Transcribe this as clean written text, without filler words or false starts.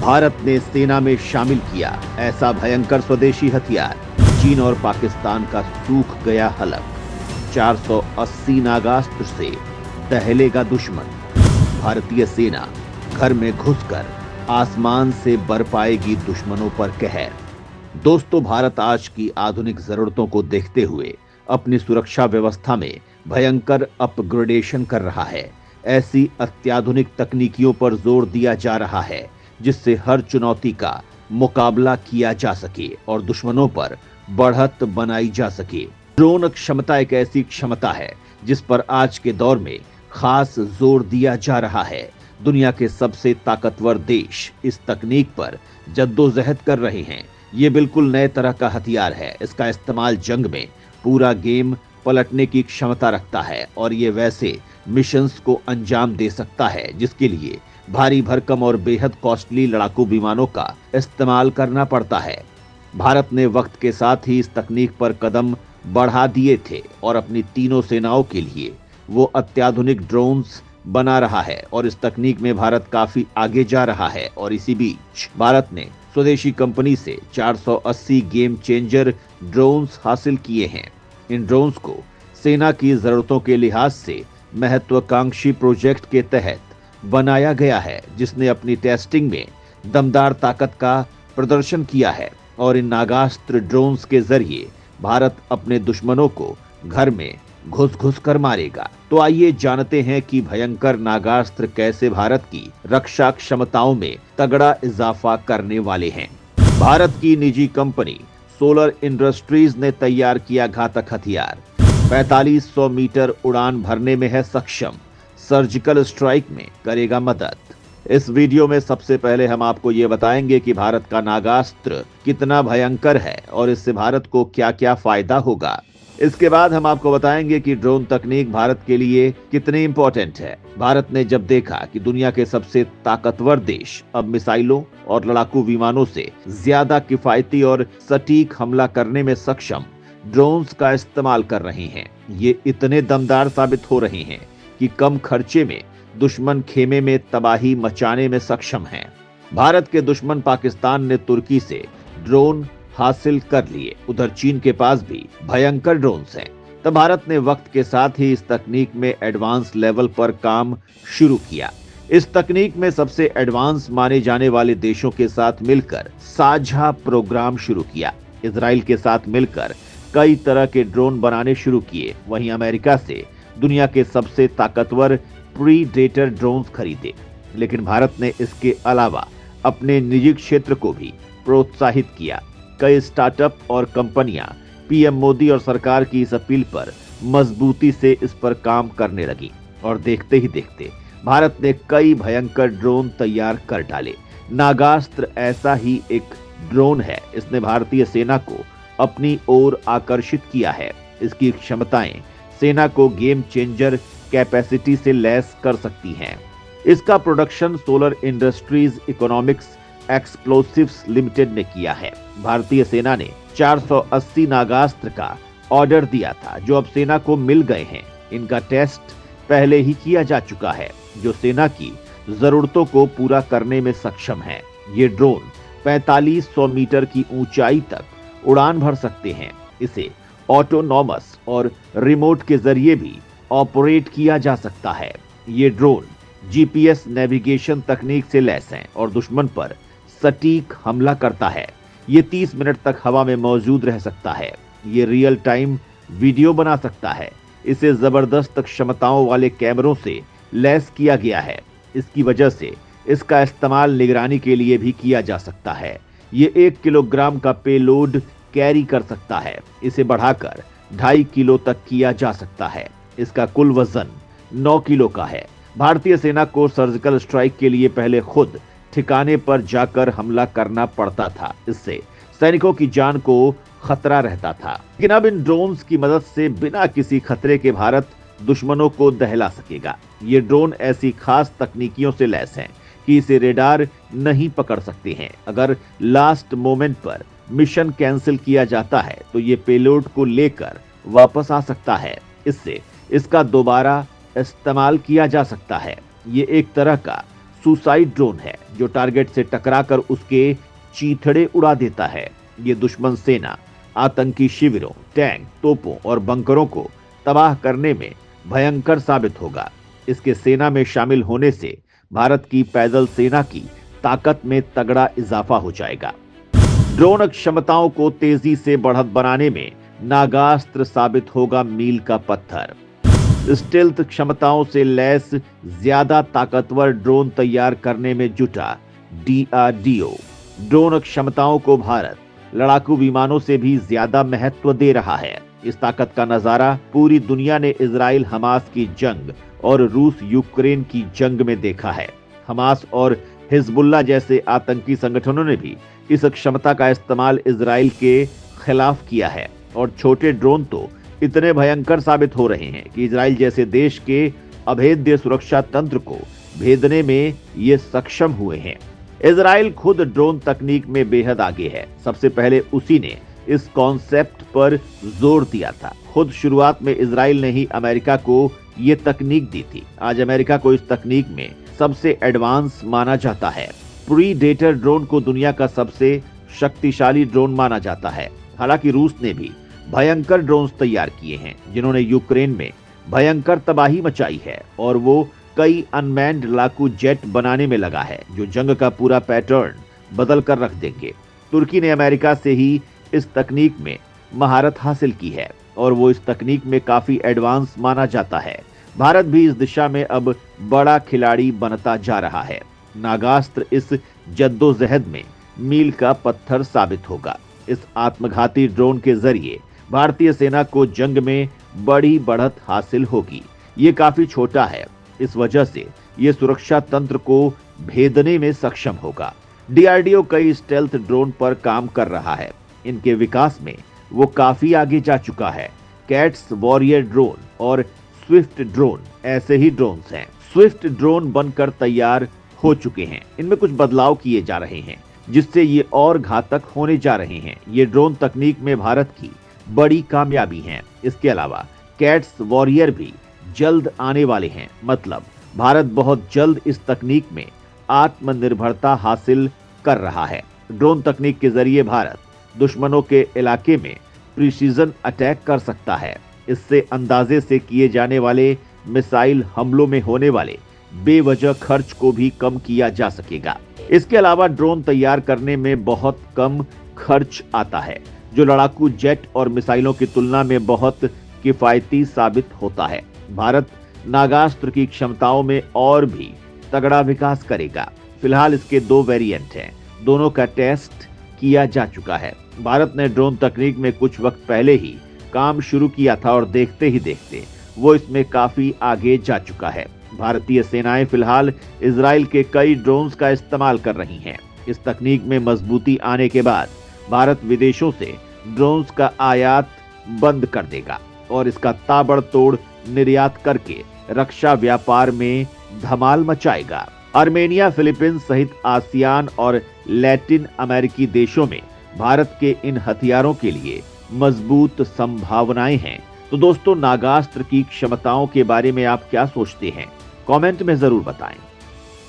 भारत ने सेना में शामिल किया ऐसा भयंकर स्वदेशी हथियार। चीन और पाकिस्तान का सूख गया हलक। 480 नागास्त्र से दहलेगा दुश्मन। भारतीय सेना घर में घुसकर आसमान से बर पाएगी दुश्मनों पर कहर। दोस्तों, भारत आज की आधुनिक जरूरतों को देखते हुए अपनी सुरक्षा व्यवस्था में भयंकर अपग्रेडेशन कर रहा है। ऐसी अत्याधुनिक तकनीकियों पर जोर दिया जा रहा है जिससे हर चुनौती का मुकाबला किया जा सके और दुश्मनों पर बढ़त बनाई जा सके। ड्रोन क्षमता एक ऐसी क्षमता है जिस पर आज के दौर में खास जोर दिया जा रहा है। दुनिया के सबसे ताकतवर देश इस तकनीक पर जद्दोजहद कर रहे हैं। ये बिल्कुल नए तरह का हथियार है। इसका इस्तेमाल जंग में पूरा गेम पलटने की क्षमता रखता है और ये वैसे मिशंस को अंजाम दे सकता है जिसके लिए भारी भरकम और बेहद कॉस्टली लड़ाकू विमानों का इस्तेमाल करना पड़ता है। भारत ने वक्त के साथ ही इस तकनीक पर कदम बढ़ा दिए थे और अपनी तीनों सेनाओं के लिए वो अत्याधुनिक ड्रोन्स बना रहा है और इस तकनीक में भारत काफी आगे जा रहा है। और इसी बीच भारत ने स्वदेशी कंपनी से 480 गेम चेंजर ड्रोन्स हासिल किए हैं। इन ड्रोन्स को सेना की जरूरतों के लिहाज से महत्वाकांक्षी प्रोजेक्ट के तहत बनाया गया है, जिसने अपनी टेस्टिंग में दमदार ताकत का प्रदर्शन किया है। और इन नागास्त्र ड्रोन्स के जरिए भारत अपने दुश्मनों को घर में घुस घुस कर मारेगा। तो आइए जानते हैं कि भयंकर नागास्त्र कैसे भारत की रक्षा क्षमताओं में तगड़ा इजाफा करने वाले हैं। भारत की निजी कंपनी सोलर इंडस्ट्रीज ने तैयार किया घातक हथियार। 4500 मीटर उड़ान भरने में है सक्षम। सर्जिकल स्ट्राइक में करेगा मदद। इस वीडियो में सबसे पहले हम आपको ये बताएंगे कि भारत का नागास्त्र कितना भयंकर है और इससे भारत को क्या क्या फायदा होगा। इसके बाद हम आपको बताएंगे कि ड्रोन तकनीक भारत के लिए कितनी इंपॉर्टेंट है। भारत ने जब देखा कि दुनिया के सबसे ताकतवर देश अब मिसाइलों और लड़ाकू विमानों से ज्यादा किफायती और सटीक हमला करने में सक्षम ड्रोन्स का इस्तेमाल कर रहे हैं, ये इतने दमदार साबित हो रहे हैं कि कम खर्चे में दुश्मन खेमे में तबाही मचाने में सक्षम हैं। भारत के दुश्मन पाकिस्तान ने तुर्की से ड्रोन हासिल कर लिए। उधर चीन के पास भी भयंकर ड्रोन्स हैं। तब भारत ने वक्त के साथ ही इस तकनीक में एडवांस लेवल पर काम शुरू किया। इस तकनीक में सबसे एडवांस माने जाने वाले देशों के साथ मिलकर साझा प्रोग्राम शुरू किया। इजराइल के साथ मिलकर कई तरह के ड्रोन बनाने शुरू किए। वहीं अमेरिका से दुनिया के सबसे ताकतवर प्रीडेटर ड्रोन्स खरीदे। लेकिन भारत ने इसके अलावा अपने निजी क्षेत्र को भी प्रोत्साहित किया। कई स्टार्टअप और कंपनियां पीएम मोदी और सरकार की इस अपील पर मजबूती से इस पर काम करने लगी और देखते ही देखते भारत ने कई भयंकर ड्रोन तैयार कर डाले। नागास्त्र ऐसा ही एक ड्रोन है। इसने भारतीय सेना को अपनी ओर आकर्षित किया है। इसकी क्षमताएं सेना को गेम चेंजर कैपेसिटी से लैस कर सकती हैं। इसका production solar industries economics explosives limited ने किया है। भारतीय सेना ने 480 नागास्त्र का ऑर्डर दिया था जो अब सेना को मिल गए हैं। इनका टेस्ट पहले ही किया जा चुका है जो सेना की जरूरतों को पूरा करने में सक्षम है। ये ड्रोन 4500 मीटर की ऊंचाई तक उड़ान भर सकते हैं। इसे ऑटोनॉमस और रिमोट के जरिए भी ऑपरेट किया जा सकता है। ये ड्रोन जीपीएस नेविगेशन तकनीक से लैस हैं और दुश्मन पर सटीक हमला करता है। ये 30 मिनट तक हवा में मौजूद रह सकता है। ये रियल टाइम वीडियो बना सकता है। इसे जबरदस्त क्षमताओं वाले कैमरों से लैस किया गया है। इसकी वजह से इसका इस्तेमाल निगरानी के लिए भी किया जा सकता है। ये 1 किलोग्राम का पेलोड कैरी कर सकता है। इसे बढ़ाकर 2.5 किलो तक किया जा सकता है। इसका कुल वजन 9 किलो का है। भारतीय सेना को सर्जिकल स्ट्राइक के लिए पहले खुद ठिकाने पर जाकर हमला करना पड़ता था। इससे सैनिकों की जान को खतरा रहता था। लेकिन अब इन ड्रोन्स की मदद से बिना किसी खतरे के भारत दुश्मनों को दहला सकेगा। ये ड्रोन ऐसी खास तकनीकियों से लैस हैं कि इसे रेडार नहीं पकड़ सकते हैं। अगर लास्ट मोमेंट पर मिशन कैंसिल किया जाता है तो ये पेलोड को लेकर वापस आ सकता है। इससे इसका दोबारा इस्तेमाल किया जा सकता है। ये एक तरह का सुसाइड ड्रोन है जो टारगेट से टकराकर उसके चीथड़े उड़ा देता है। ये दुश्मन सेना, आतंकी शिविरों, टैंक, तोपों और बंकरों को तबाह करने में भयंकर साबित होगा। इसके सेना में शामिल होने से भारत की पैदल सेना की ताकत में तगड़ा इजाफा हो जाएगा। ड्रोन क्षमताओं को तेजी से बढ़त बनाने में नागास्त्र साबित होगा मील का पत्थर। स्टेल्थ क्षमताओं से लैस ज्यादा ताकतवर ड्रोन तैयार करने में जुटा DRDO। ड्रोन क्षमताओं को भारत लड़ाकू विमानों से भी ज्यादा महत्व दे रहा है। इस ताकत का नजारा पूरी दुनिया ने इजराइल हमास की जंग और रूस यूक्रेन की जंग में देखा है। हमास और हिजबुल्लाह जैसे आतंकी संगठनों ने भी इस क्षमता का इस्तेमाल इजराइल के खिलाफ किया है और छोटे ड्रोन तो इतने भयंकर साबित हो रहे हैं कि इजराइल जैसे देश के अभेद्य सुरक्षा तंत्र को भेदने में ये सक्षम हुए हैं। इजराइल खुद ड्रोन तकनीक में बेहद आगे है। सबसे पहले उसी ने इस कॉन्सेप्ट पर जोर दिया था। खुद शुरुआत में इजराइल ने ही अमेरिका को ये तकनीक दी थी। आज अमेरिका को इस तकनीक में सबसे एडवांस माना जाता है। प्रीडेटर ड्रोन को दुनिया का सबसे शक्तिशाली ड्रोन माना जाता है। हालांकि रूस ने भी भयंकर ड्रोन्स तैयार किए हैं जिन्होंने यूक्रेन में भयंकर तबाही मचाई है और वो कई अनमैन्ड लड़ाकू जेट बनाने में लगा है जो जंग का पूरा पैटर्न बदल कर रख देंगे। तुर्की ने अमेरिका से ही इस तकनीक में महारत हासिल की है और वो इस तकनीक में काफी एडवांस माना जाता है। भारत भी इस दिशा में अब बड़ा खिलाड़ी बनता जा रहा है। नागास्त्र इस जद्दोजहद में मील का पत्थर साबित होगा। इस आत्मघाती ड्रोन के जरिए भारतीय सेना को जंग में बड़ी बढ़त हासिल होगी। ये काफी छोटा है, इस वजह से ये सुरक्षा तंत्र को भेदने में सक्षम होगा। DRDO कई स्टेल्थ ड्रोन पर काम कर रहा है। इनके विकास में वो काफी आगे जा चुका है। कैट्स, वॉरियर ड्रोन और स्विफ्ट ड्रोन ऐसे ही ड्रोन्स हैं। स्विफ्ट ड्रोन बनकर तैयार हो चुके हैं। इनमें कुछ बदलाव किए जा रहे हैं जिससे ये और घातक होने जा रहे हैं। ये ड्रोन तकनीक में भारत की बड़ी कामयाबी है। इसके अलावा कैट्स, वॉरियर भी जल्द आने वाले हैं। मतलब भारत बहुत जल्द इस तकनीक में आत्मनिर्भरता हासिल कर रहा है। ड्रोन तकनीक के जरिए भारत दुश्मनों के इलाके में प्रिसीजन अटैक कर सकता है। इससे अंदाजे से किए जाने वाले मिसाइल हमलों में होने वाले बेवजह खर्च को भी कम किया जा सकेगा। इसके अलावा ड्रोन तैयार करने में बहुत कम खर्च आता है जो लड़ाकू जेट और मिसाइलों की तुलना में बहुत किफायती साबित होता है। भारत नागास्त्र की क्षमताओं में और भी तगड़ा विकास करेगा। फिलहाल इसके 2 वेरिएंट हैं। दोनों का टेस्ट किया जा चुका है। भारत ने ड्रोन तकनीक में कुछ वक्त पहले ही काम शुरू किया था और देखते ही देखते वो इसमें काफी आगे जा चुका है। भारतीय सेनाएं फिलहाल इजराइल के कई ड्रोन्स का इस्तेमाल कर रही हैं। इस तकनीक में मजबूती आने के बाद भारत विदेशों से ड्रोन्स का आयात बंद कर देगा और इसका ताबड़तोड़ निर्यात करके रक्षा व्यापार में धमाल मचाएगा। आर्मेनिया, फिलीपींस सहित आसियान और लैटिन अमेरिकी देशों में भारत के इन हथियारों के लिए मजबूत संभावनाएं हैं। तो दोस्तों, नागास्त्र की क्षमताओं के बारे में आप क्या सोचते हैं? कमेंट में जरूर बताएं।